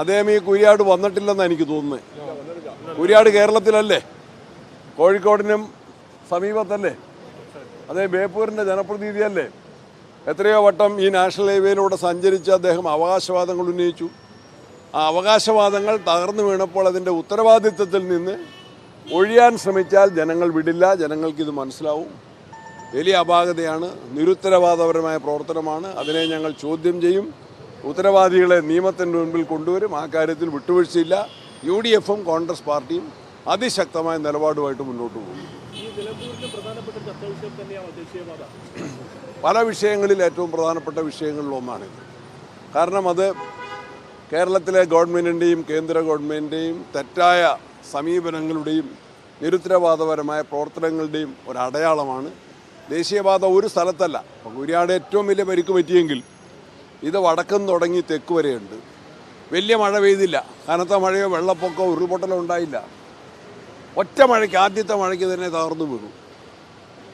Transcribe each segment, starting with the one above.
അദ്ദേഹം ഈ കുര്യാട് വന്നിട്ടില്ലെന്നാണ് എനിക്ക് തോന്നുന്നത്. കുര്യാട് കേരളത്തിലല്ലേ, കോഴിക്കോടിനും സമീപത്തല്ലേ, അതേ ബേപ്പൂരിൻ്റെ ജനപ്രതിനിധിയല്ലേ. എത്രയോ വട്ടം ഈ നാഷണൽ ഹൈവേയിലൂടെ സഞ്ചരിച്ച് അദ്ദേഹം അവകാശവാദങ്ങൾ ഉന്നയിച്ചു. ആ അവകാശവാദങ്ങൾ തകർന്നു വീണപ്പോൾ അതിൻ്റെ ഉത്തരവാദിത്വത്തിൽ നിന്ന് ഒഴിയാൻ ശ്രമിച്ചാൽ ജനങ്ങൾ വിടില്ല. ജനങ്ങൾക്കിത് മനസ്സിലാവും. വലിയ അപാകതയാണ്, നിരുത്തരവാദപരമായ പ്രവർത്തനമാണ്. അതിനെ ഞങ്ങൾ ചോദ്യം ചെയ്യും. ഉത്തരവാദികളെ നിയമത്തിൻ്റെ മുൻപിൽ കൊണ്ടുവരും. ആ കാര്യത്തിൽ വിട്ടുവീഴ്ചയില്ല. UDFും കോൺഗ്രസ് പാർട്ടിയും അതിശക്തമായ നിലപാടുമായിട്ട് മുന്നോട്ട് പോകും. പല വിഷയങ്ങളിൽ ഏറ്റവും പ്രധാനപ്പെട്ട വിഷയങ്ങളിലൊന്നാണിത്. കാരണം അത് കേരളത്തിലെ ഗവൺമെൻറ്റിൻ്റെയും കേന്ദ്ര ഗവൺമെൻറ്റിൻ്റെയും തെറ്റായ സമീപനങ്ങളുടെയും നിരുത്തരവാദപരമായ പ്രവർത്തനങ്ങളുടെയും ഒരടയാളമാണ്. ദേശീയപാത ഒരു സ്ഥലത്തല്ല. അപ്പോൾ കുര്യാട് ഏറ്റവും വലിയ പരിക്ക് പറ്റിയെങ്കിൽ ഇത് വടക്കം തുടങ്ങി തെക്ക് വരെയുണ്ട്. വലിയ മഴ പെയ്തില്ല, കനത്ത മഴയോ വെള്ളപ്പൊക്കമോ ഉരുൾപൊട്ടലോ ഉണ്ടായില്ല. ഒറ്റ മഴയ്ക്ക്, ആദ്യത്തെ മഴയ്ക്ക് തന്നെ തകർന്നു വീണു.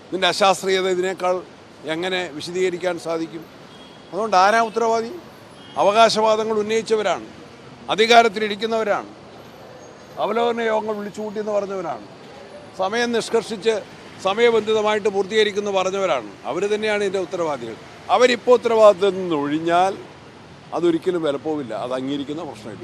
ഇതിൻ്റെ അശാസ്ത്രീയത ഇതിനേക്കാൾ എങ്ങനെ വിശദീകരിക്കാൻ സാധിക്കും? അതുകൊണ്ട് ആരാ ഉത്തരവാദി? അവകാശവാദങ്ങൾ ഉന്നയിച്ചവരാണ്, അധികാരത്തിലിരിക്കുന്നവരാണ്, അവലോകന യോഗങ്ങൾ വിളിച്ചുകൂട്ടിയെന്ന് പറഞ്ഞവരാണ്, സമയം നിഷ്കർഷിച്ച് സമയബന്ധിതമായിട്ട് പൂർത്തീകരിക്കുമെന്ന് പറഞ്ഞവരാണ്. അവർ തന്നെയാണ് ഇതിൻ്റെ ഉത്തരവാദികൾ. അവരിപ്പോൾ ഉത്തരവാദിത്തത്തിൽ നിന്ന് ഒഴിഞ്ഞാൽ അതൊരിക്കലും വിലപ്പോവില്ല. അത് അംഗീകരിക്കുന്ന പ്രശ്നമില്ല.